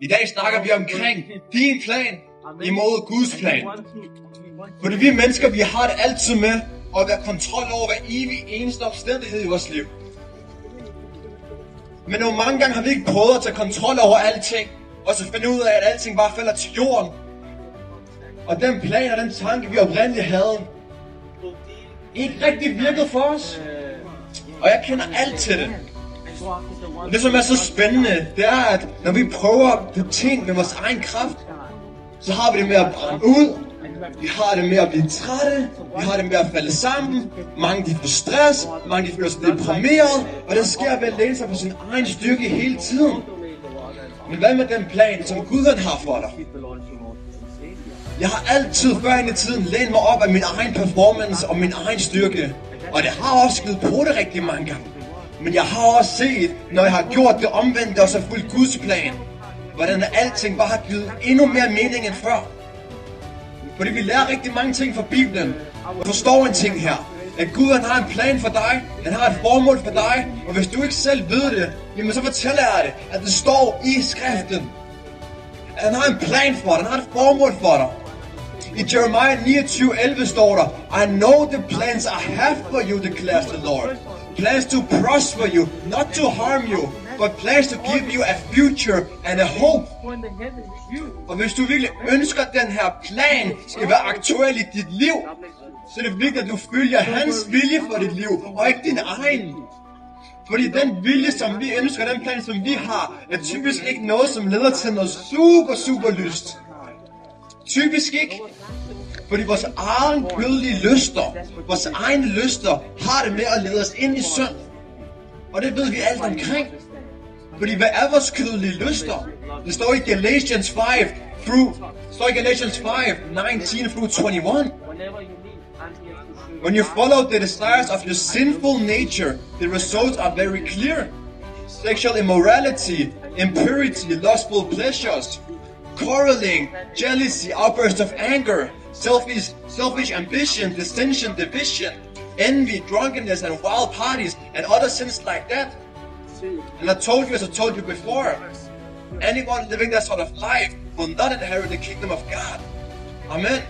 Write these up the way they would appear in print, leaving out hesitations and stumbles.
I dag snakker vi omkring din plan imod Guds plan. Fordi vi mennesker, vi har det altid med at være kontrol over hver evig eneste omstændighed i vores liv. Men nogle mange gange har vi ikke prøvet at tage kontrol over alting, og så finde ud af, at alting bare falder til jorden. Og den plan og den tanke, vi oprindeligt havde, ikke rigtig virkede for os. Og jeg kender alt til det. Og det, som er så spændende, det er, at når vi prøver på ting med vores egen kraft, så har vi det med at brænde ud. Vi har det med at blive trætte. Vi har det med at falde sammen. Mange de får stress. Mange de føler sig deprimeret. Og det sker ved at læne sig på sin egen styrke hele tiden. Men hvad med den plan, som Gud har for dig? Jeg har altid før i tiden lænet mig op af min egen performance og min egen styrke. Og det har også givet på det rigtig mange gange. Men jeg har også set, når jeg har gjort det omvendte og så fulgt Guds plan, hvordan alting bare har givet endnu mere mening end før. Fordi vi lærer rigtig mange ting fra Bibelen. Og forstår en ting her. At Gud han har en plan for dig. Han har et formål for dig. Og hvis du ikke selv ved det, jamen så fortæller jeg det. At det står i skriften. At han har en plan for dig. Han har et formål for dig. I Jeremiah 29:11 står der, I know the plans I have for you, declares the Lord. Plans to prosper you, not to harm you, but plans to give you a future and a hope. Og hvis du virkelig ønsker, at den her plan skal være aktuel i dit liv, så er det vigtigt, at du følger hans vilje for dit liv, og ikke din egen. Fordi den vilje, som vi ønsker, den plan, som vi har, er typisk ikke noget, som leder til noget super lyst. Typisk ikke. Fordi vores egen kødelige lyster, vores egne lyster, har det med at lede os ind i synd. Og det ved vi alt omkring. Fordi hvad er vores kødelige lyster? Det står i Galatians 5:19-21. When you follow the desires of your sinful nature, the results are very clear. Sexual immorality, impurity, lustful pleasures, quarreling, jealousy, outbursts of anger, selfish ambition, dissension, division, envy, drunkenness, and wild parties, and other sins like that. And I told you, as I told you before, anyone living that sort of life will not inherit the kingdom of God. Amen.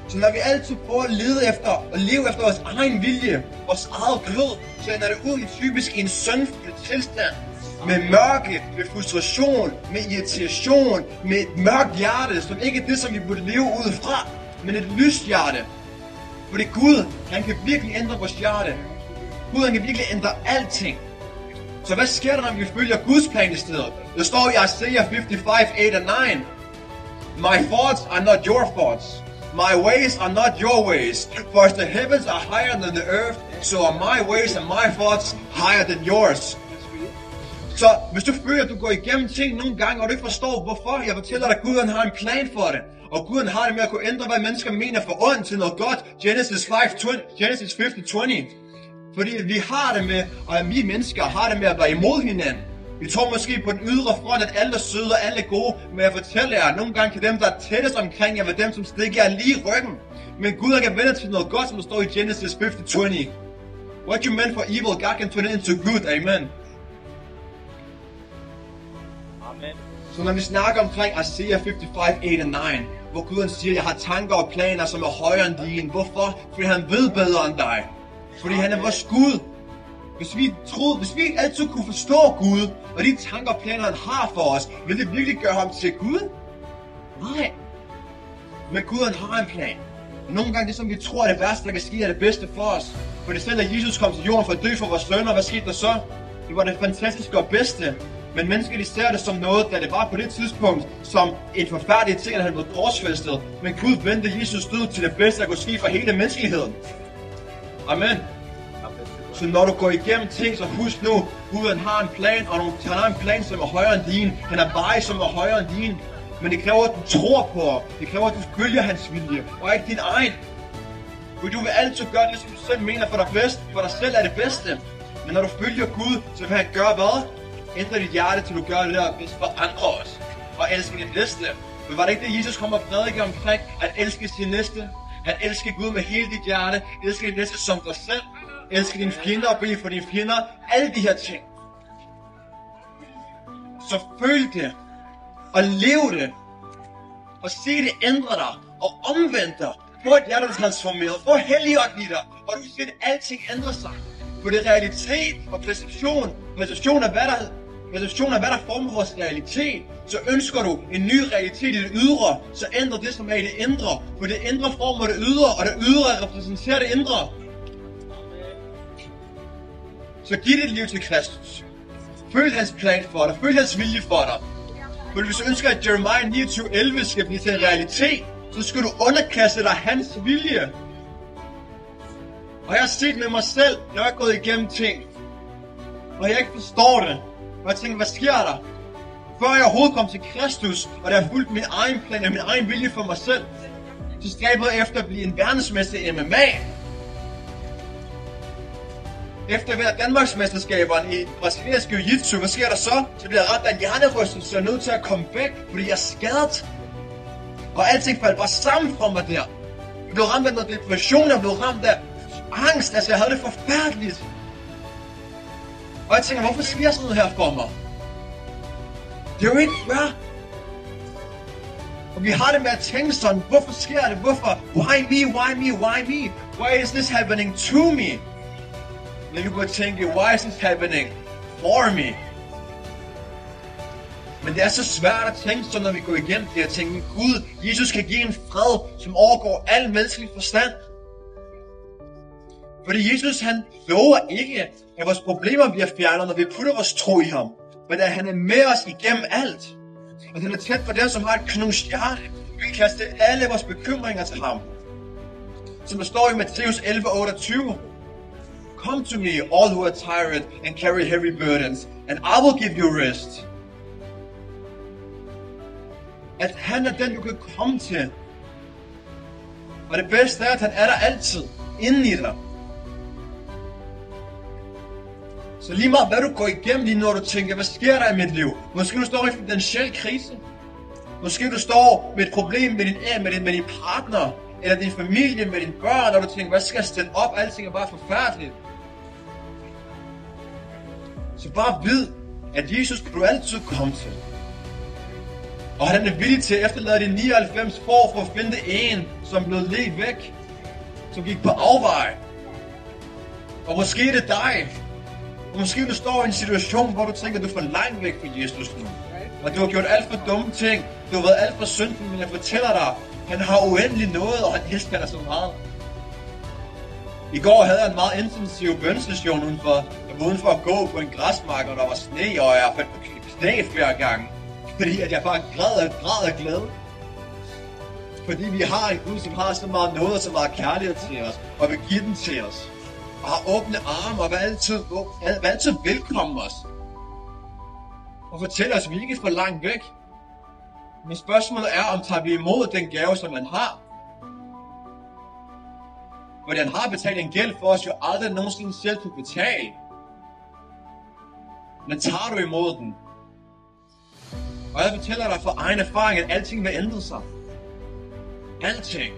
Så når vi altid prøver at lede efter og leve efter vores egen vilje, vores eget glød, så ender det ud i typisk en syndfuld tilstand. Med mørke, med frustration, med irritation, med et mørkt hjerte, som ikke er det, som vi burde leve ud fra, men et lyst hjerte. Fordi Gud, han kan virkelig ændre vores hjerte. Gud, han kan virkelig ændre alting. Så hvad sker der, når vi følger Guds plan i stedet? Der står i Isaiah 55:8-9. My thoughts are not your thoughts. My ways are not your ways. For as the heavens are higher than the earth, so are my ways and my thoughts higher than yours. Så hvis du føler, at du går igennem ting nogle gange, og du ikke forstår hvorfor, jeg fortæller dig, at Gud han har en plan for det. Og Gud han har det med at kunne ændre, hvad mennesker mener for ondt til noget godt. Genesis 50:20. Fordi vi har det med, og vi mennesker har det med at være imod hinanden. Vi tror måske på den ydre front, at alle er søde og alle er gode. Men jeg fortæller jer, at nogle gange kan dem, der er tættest omkring jer, være dem, som stikker jer lige i ryggen. Men Gud kan vende til noget godt, som der står i Genesis 50:20. What you meant for evil, God can turn it into good. Amen. Så når vi snakker omkring Isaiah 55:8-9, hvor Gud siger, jeg har tanker og planer, som er højere end dine. Hvorfor? Fordi han ved bedre end dig. Fordi han er vores Gud. Hvis vi ikke altid kunne forstå Gud, og de tanker og planer, han har for os, vil det virkelig gøre ham til Gud? Nej. Men Gud, han har en plan. Nogle gange det, som vi tror er det værste, der kan ske, er det bedste for os. For det selv, at Jesus kom til jorden for at dø for vores sønner, hvad skete der så? Det var det fantastiske og bedste. Men mennesker, de ser det som noget, da det var på det tidspunkt, som en forfærdelig ting, at han blev korsfæstet. Men Gud vendte Jesus død til det bedste, der kunne ske for hele menneskeligheden. Amen. Så når du går igennem ting, så husk nu, Gud han har en plan, og han har en plan, som er højere end din. Han er vej, som er højere end din. Men det kræver, at du tror på, det kræver, at du følger hans vilje, og ikke din egen. For du vil altid gøre det, som du selv mener for dig bedst, for dig selv er det bedste. Men når du følger Gud, så vil han gøre hvad? Ændre dit hjerte, til du gør det der bedst for andre også. Og elske din næste. Men var det ikke det, Jesus kom og prædike omkring, at elske sin næste? Han elsker Gud med hele dit hjerte, elsker din næste som dig selv. Elsker dine fjender og bede for dine fjender. Alle de her ting. Så følg det. og leve det. Og se det ændre dig, og omvende dig. Få et hjerte transformeret, få Helligånden i dig, og du ser, at alting ændrer sig. For det er realitet og perception. Perception af, hvad der former vores realitet. Så ønsker du en ny realitet i det ydre, så ændrer det, som er i det indre. For det indre former det ydre, og det ydre repræsenterer det indre. Så giv dit liv til Kristus. Følg hans plan for dig, følg hans vilje for dig. For hvis du ønsker, at Jeremiah 29:11 skal blive til en realitet, så skal du underkaste dig hans vilje. Og jeg har set med mig selv, når jeg er gået igennem ting, og jeg ikke forstår det, og jeg tænker, hvad sker der? Før jeg overhovedet kom til Kristus, og der har fulgt min egen plan og min egen vilje for mig selv, så stræbede jeg efter at blive en verdensmester i MMA. Efter at være Danmarksmesterskaberen i brasiliansk jiu-jitsu, hvad sker der så? Så bliver jeg ramt af en hjernerystelse, så jeg er nødt til at komme væk, fordi jeg er skadet. Og alting faldt bare sammen fra mig der. Jeg blev ramt af noget depression, jeg blev ramt af angst, altså jeg havde det forfærdeligt. Og jeg tænker, hvorfor sker sådan noget her for mig? Det er jo ikke fair. Og vi har det med at tænke sådan, hvorfor sker det? Hvorfor? Why me? Why me? Why me? Why is this happening to me? Men vi kunne tænke, why is this happening for me? Men det er så svært at tænke sådan, når vi går igennem det og tænker, Gud, Jesus kan give en fred, som overgår al menneskelig forstand. Fordi Jesus, han lover ikke, at vores problemer bliver fjernet, når vi putter vores tro i ham. Men at han er med os igennem alt. Og han er tæt på dem, som har et knust hjerte. Vi kan kaste alle vores bekymringer til ham. Som der står i Matthæus 11:28. Come to me, all who are tired and carry heavy burdens, and I will give you rest. At han er den, du kan komme til. Og det bedste er, at han er der altid, inden i dig. Så lige meget hvad du går igennem lige når du tænker, hvad sker der i mit liv? Måske du står i en finansiel krise. Måske du står med et problem med din partner, eller din familie, med dine børn, og du tænker, hvad skal jeg stille op? Alting er bare forfærdeligt. Så bare vid, at Jesus kan du altid komme til. Og han er villig til at efterlade de 99 for at finde en, som blev ledt væk. Som gik på afveje. Og måske er det dig. Og måske du står i en situation, hvor du tænker, at du er for langt væk fra Jesus nu. Og du har gjort alt for dumme ting. Du har været alt for synden, men jeg fortæller dig, han har uendelig noget, og han elsker dig så meget. I går havde jeg en meget intensiv bønsession udenfor at gå på en græsmark, og der var sne, og jeg faldt på knæ flere gange. Fordi at jeg bare græd af glæde. Fordi vi har en Gud, som har så meget noget og så meget kærlighed til os, og vil give den til os. Og har åbne arme og vil altid velkomme os. Og fortæller os, at vi ikke er for langt væk. Men spørgsmålet er, om tager vi imod den gave, som man har. Fordi han har betalt en gæld for os, jo aldrig nogensinde selv kunne betale. Men tager du imod den? Og jeg fortæller dig fra egen erfaring, at alting vil ændre sig. Alting.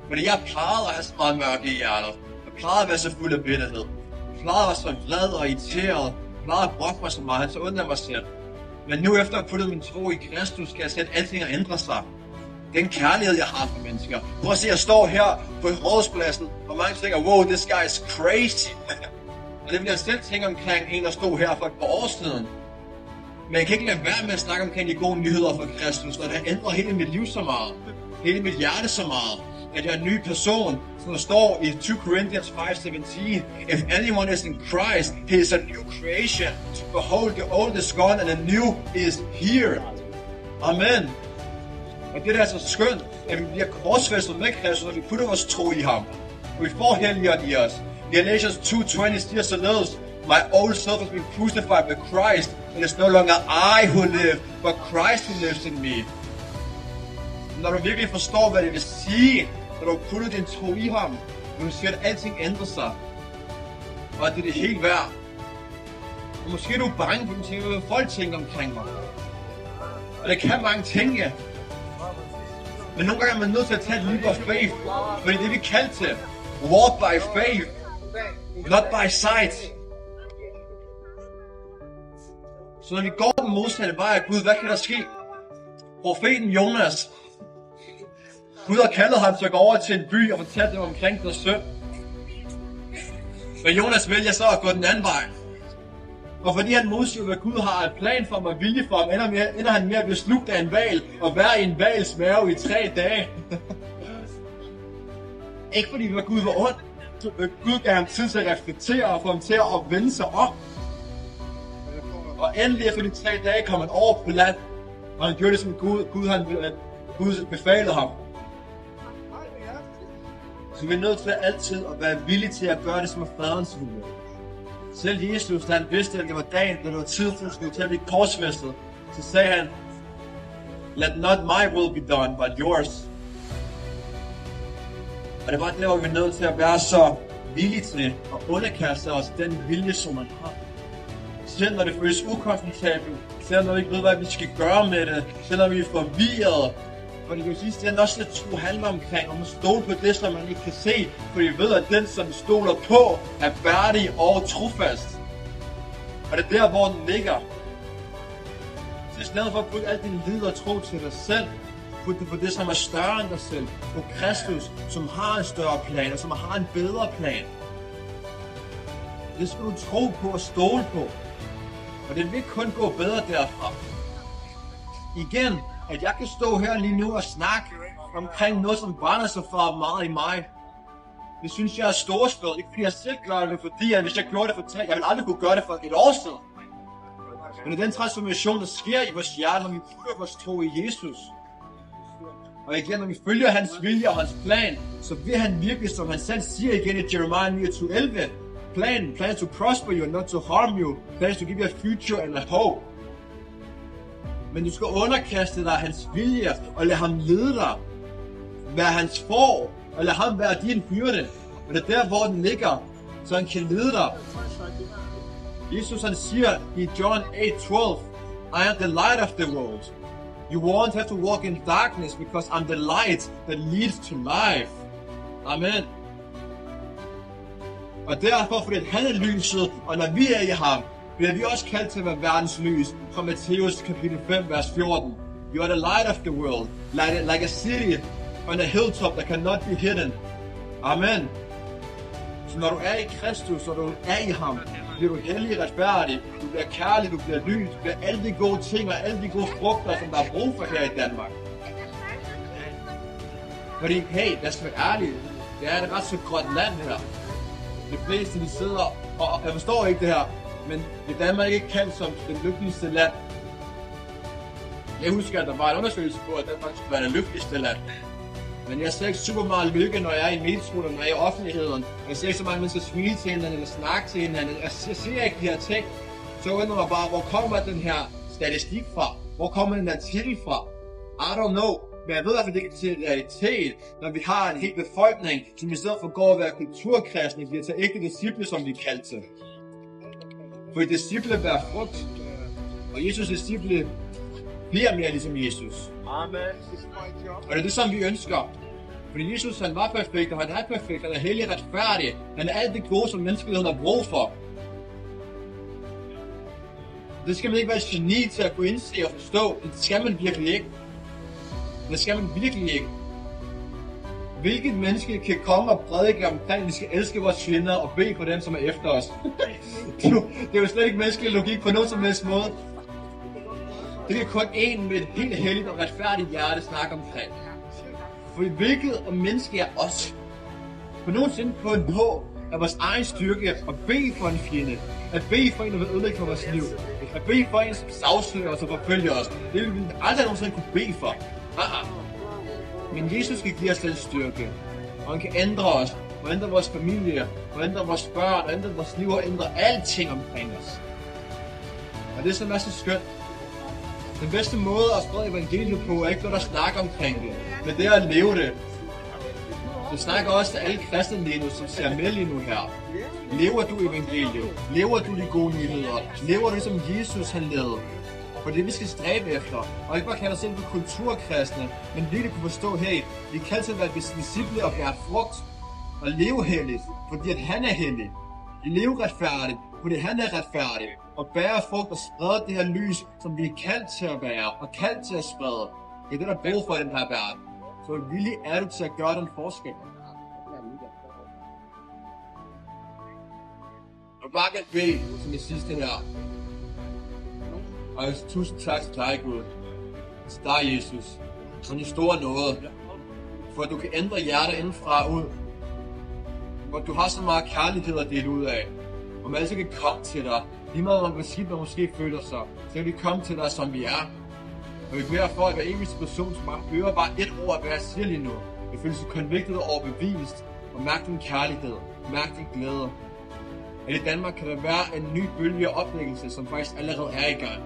Fordi jeg plejede at have så meget mørke i hjertet. Jeg plejede at være så fuld af bitterhed. Jeg plejede at være så vred og irriteret. Jeg plejede at brokke mig så meget, så undrer mig selv. Men nu efter at have puttet min tro i Kristus, skal jeg se, at alting har ændret sig. Den kærlighed, jeg har for mennesker. Prøv at se, jeg står her på rådspladsen, og mange tænker, wow, this guy is crazy. Og det vil jeg selv tænke omkring en, der stod her for et par år siden. Men jeg kan ikke lade være med at snakke omkring de gode nyheder for Kristus, og det har ændret hele mit liv så meget. Hele mit hjerte så meget. At jeg er en ny person, som der står i 2 Corinthians 5:17. If anyone is in Christ, he is a new creation. Behold, the old is gone, and the new is here. Amen. Og det er så skønt, at vi bliver korsfæstet med Kristus, og vi putter vores tro i ham. Og vi får Helligånden i os. Galatians 2:20 siger således, my old self has been crucified with Christ, and it's no longer I who live, but Christ who lives in me. Når du virkelig forstår, hvad det vil sige, når du putter din tro i ham, når du siger, at alting ændrer sig, og at det er det helt værd. Og måske er du bange for, hvad folk tænker omkring mig. Og det kan mange tænke. Men nogle gange er man nødt til at tage et leap of faith, fordi det er vi kaldt til. Walk by faith, not by sight. Så når vi går den modsatte vej af Gud, hvad kan der ske? Profeten Jonas, Gud har kaldet ham til at gå over til en by og fortælle dem omkring deres synd. Men Jonas vælger så at gå den anden vej. Og fordi han modsiger, hvad Gud har en plan for ham og vilje for ham, ender han med at blive slugt af en hval og være i en hvals mave i 3 dage. Ikke fordi hvad Gud var ondt. Gud gav ham tid til at reflektere og få ham til at vende sig op. Og endelig efter de 3 dage kom han over på land. Og han gjorde det, som Gud befalede ham. Så vi er nødt til altid at være villige til at gøre det, som er faderens vilje. Selv Jesus, da han vidste, at det var dagen, da det var tid til at skulle til at blive korsfæstet, så sagde han, "Let not my will be done, but yours." Og det var der, hvor vi er nødt til at være så villige til at underkaste os den vilje, som man har. Selv når det føles ukomfortabelt, selv når vi ikke ved, hvad vi skal gøre med det, selv når vi er forvirret. For det kan jo sige, at det er også det, tro handler omkring, om at stole på det, som man ikke kan se, for vi ved, at den, som vi stoler på, er værdig og trofast. Og det er der, hvor den ligger. Så i stedet for at bruge al din lid og tro til dig selv, put det på det, som er større end dig selv, på Kristus, som har en større plan, og som har en bedre plan. Det skal du tro på og stole på. Og det vil kun gå bedre derfra. Igen, at jeg kan stå her lige nu og snakke omkring noget, som brænder så for meget i mig. Det synes jeg er storslået. Ikke fordi jeg selv gør det, fordi at hvis jeg gjorde det for 3, jeg ville aldrig kunne gøre det for 1 år siden. Men det er den transformation, der sker i vores hjerte, når vi putter vores tro i Jesus. Og igen, når vi følger hans vilje og hans plan, så vil han virkelig, som han selv siger igen i Jeremiah 29:11, plan to prosper you and not to harm you, plan to give you a future and a hope. Men du skal underkaste dig hans vilje og lade ham lede dig. Vær hans får, og lad ham være din hyrde. Og det er der, hvor den ligger, så han kan lede dig. Jesus han siger i John 8:12, I am the light of the world. You won't have to walk in darkness because I'm the light that leads to life. Amen. Og derfor, fordi han er lyset, og når vi er i ham, bliver vi også kaldt til at være verdens lys, fra Matthæus kapitel 5, vers 14. You are the light of the world, like a city on a hilltop that cannot be hidden. Amen. Så når du er i Kristus, og du er i ham, bliver du hellig retfærdig, du bliver kærlig, du bliver lys, du bliver alle de gode ting og alle de gode frugter, som der er brug for her i Danmark. Fordi, hey, lad os være ærlige, det er et ret så godt land her. De fleste, de sidder, og jeg forstår ikke det her, men det er Danmark ikke kendt som det lykkeligste land. Jeg husker, at der var en undersøgelse på, at Danmark skulle være det lykkeligste land. Men jeg ser ikke super meget lykke, når jeg er i metroen, og når jeg er i offentligheden. Jeg ser ikke så mange mennesker smile til hinanden, eller snakke til hinanden. Jeg ser ikke de her ting. Så jeg undrer mig bare, hvor kommer den her statistik fra? Hvor kommer den artikel fra? I don't know. Men jeg ved i hvert fald ikke til realitet, når vi har en hel befolkning, som i stedet for går at være kulturkristne, bliver til ægte disciple, som vi kalder til. For disciple bærer frugt, og Jesus disciple bliver mere ligesom Jesus. Amen. Og det er det, som vi ønsker. Fordi Jesus, han var perfekt, og han er perfekt, han er hellig og retfærdig. Han er alt det gode, som menneskeligheden har brug for. Det skal man ikke være et geni til at kunne indse og forstå. Det skal man virkelig ikke. Det skal man virkelig ikke. Hvilket menneske kan komme og prædike omkring, at vi skal elske vores fjender og bede for dem, som er efter os? Det er jo slet ikke menneskelig logik på nogen som helst måde. Det kan kun en med et helt helligt og retfærdigt hjerte snakke omkring. For hvilket og menneske er os? For nogensinde på en på af vores egen styrke at bede for en fjende. At bede for en, der vil ødelægge for vores liv. At bede for en, som sagsøger os og forfølger os. Det vil vi aldrig nogensinde kunne bede for. Men Jesus skal give os den styrke. Og han kan ændre os. Og ændre vores familie. Og ændre vores børn. Og ændre vores liv. Og ændre alting omkring os. Og det som er så skønt. Den bedste måde at sprede evangeliet på er ikke noget at snakke omkring det, men det er at leve det. Du snakker også til alle kristne lige nu, som ser med lige nu her. Lever du evangeliet? Lever du de gode nyheder? Lever du som Jesus han levede? For det vi skal stræbe efter. Og ikke bare kalde os selv for kulturkristne, men virkelig kunne forstå, hey, vi kan til at være disciple og bære frugt og leve helligt, fordi at han er hellig. leve retfærdigt, fordi han er retfærdig, og bære frugt og sprede det her lys, som vi er kaldt til at være, og kaldt til at sprede. Det er det, der er brug for i den her verden. Så villig er du til at gøre den forskel. Jeg vil bare gerne bede som i sidste her. Og tusind tak til dig, Gud. Til dig, Jesus. Som de store nåde. For at du kan ændre hjertet indenfra ud. For at du har så meget kærlighed at dele ud af. Og man altid kan komme til dig. Lige meget hvor skidt man måske føler sig. Så kan vi komme til dig, som vi er. Og vi beder for, at hver eneste person, som hører bare et ord af, hvad jeg siger lige nu, vil føle sig convicted og overbevist. Og mærke din kærlighed. Mærke din glæde. At i Danmark kan der være en ny bølge af opvækkelse, som faktisk allerede er i gang.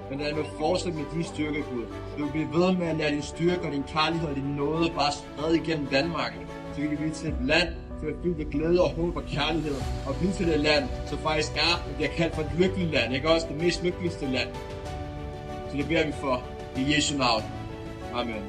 Men der er noget fortsæt med din styrke, Gud. Du vil blive ved med at lade din styrke og din kærlighed og din nåde bare sprede igennem Danmark. Så kan vi blive til et land, som er fyldt af glæde og håb og kærlighed. Og blive til det land, som faktisk er, det er kaldt for et lykkeligt land. Ikke også det mest lykkeligste land. Så det beder vi for i Jesu navn. Amen.